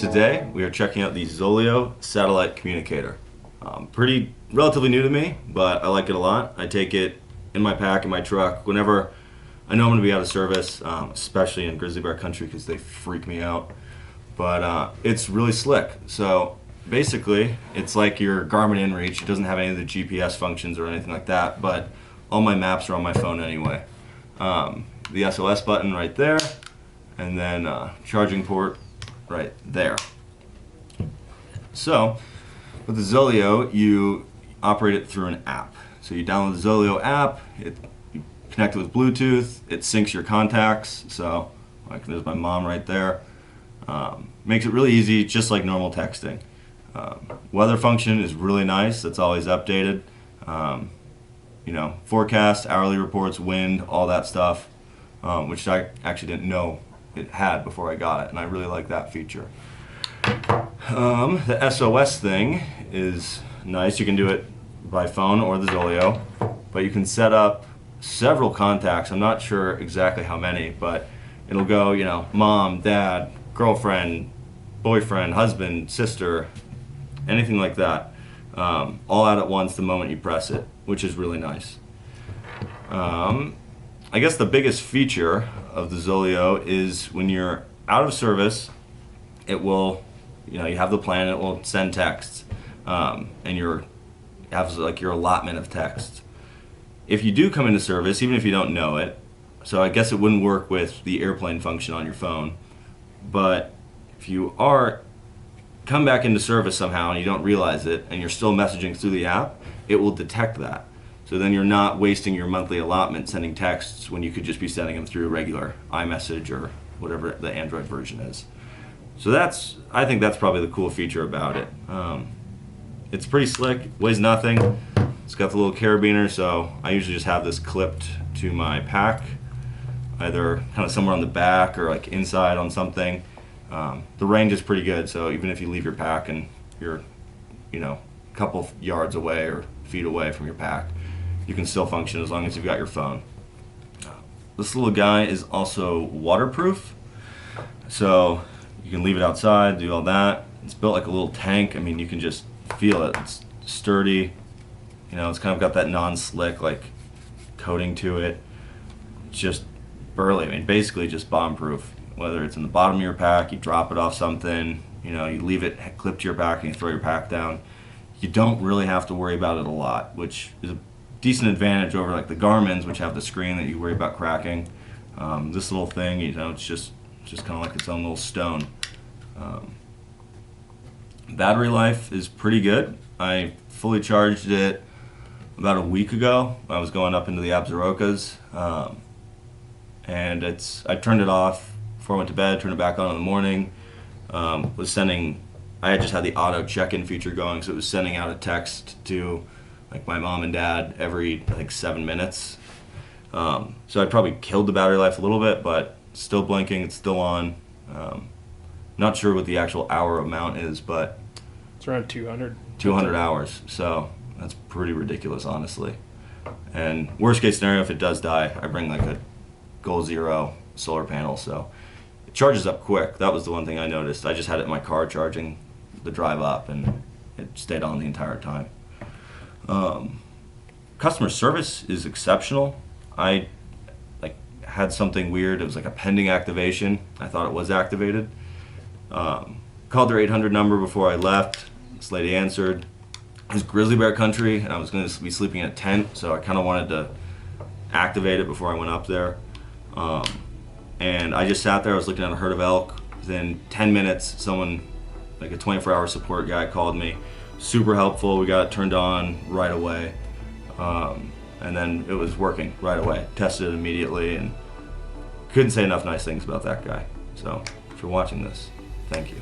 today we are checking out the ZOLEO satellite communicator. Relatively new to me, but I like it a lot. I take it in my pack, in my truck, whenever I know I'm going to be out of service, especially in grizzly bear country because they freak me out. But it's really slick. So basically, it's like your Garmin InReach. It doesn't have any of the GPS functions or anything like that, but all my maps are on my phone anyway. The SOS button right there, and then charging port right there. So with the ZOLEO, you operate it through an app. So you download the ZOLEO app, you connect it with Bluetooth, it syncs your contacts. So like there's my mom right there. Makes it really easy, just like normal texting. Weather function is really nice. That's always updated. Forecast, hourly reports, wind, all that stuff, which I actually didn't know it had before I got it, and I really like that feature. The SOS thing is nice. You can do it by phone or the ZOLEO, but you can set up several contacts. I'm not sure exactly how many, but it'll go, mom, dad, girlfriend, boyfriend, husband, sister, anything like that, all out at once the moment you press it, which is really nice. I guess the biggest feature of the ZOLEO is when you're out of service, it will, you have the plan, it will send texts, and you have like your allotment of texts. If you do come into service, even if you don't know it, so I guess it wouldn't work with the airplane function on your phone, but if you come back into service somehow and you don't realize it and you're still messaging through the app, it will detect that. So then you're not wasting your monthly allotment sending texts when you could just be sending them through regular iMessage or whatever the Android version is. So I think that's probably the cool feature about it. It's pretty slick, weighs nothing. It's got the little carabiner, so I usually just have this clipped to my pack, either kind of somewhere on the back or like inside on something. The range is pretty good, so even if you leave your pack and you're, a couple yards away or feet away from your pack, you can still function as long as you've got your phone. This little guy is also waterproof, so you can leave it outside, do all that. It's built like a little tank. I mean, you can just feel it. It's sturdy. It's kind of got that non-slick like coating to it. It's just burly. I mean, basically just bomb-proof. Whether it's in the bottom of your pack, you drop it off something, you leave it clipped to your pack and you throw your pack down. You don't really have to worry about it a lot, which is a decent advantage over like the Garmin's, which have the screen that you worry about cracking. This little thing, it's just kind of like its own little stone. Battery life is pretty good. I fully charged it about a week ago. I was going up into the Absarokas, and I turned it off before I went to bed, turned it back on in the morning. I had just had the auto check-in feature going, so it was sending out a text to like my mom and dad every 7 minutes. So I probably killed the battery life a little bit, but it's still blinking, it's still on. Not sure what the actual hour amount is, but it's around 200. 200 hours, so that's pretty ridiculous, honestly. And worst case scenario, if it does die, I bring like a Goal Zero solar panel, so it charges up quick. That was the one thing I noticed. I just had it in my car charging the drive up, and it stayed on the entire time. Customer service is exceptional. I had something weird. It was like a pending activation. I thought it was activated. Called their 800 number before I left. This lady answered. It was grizzly bear country, and I was going to be sleeping in a tent, so I kind of wanted to activate it before I went up there. And I just sat there. I was looking at a herd of elk. Within 10 minutes, someone, like a 24-hour support guy, called me. Super helpful. We got it turned on right away. And then it was working right away. Tested it immediately, and couldn't say enough nice things about that guy. So if you're watching this, thank you.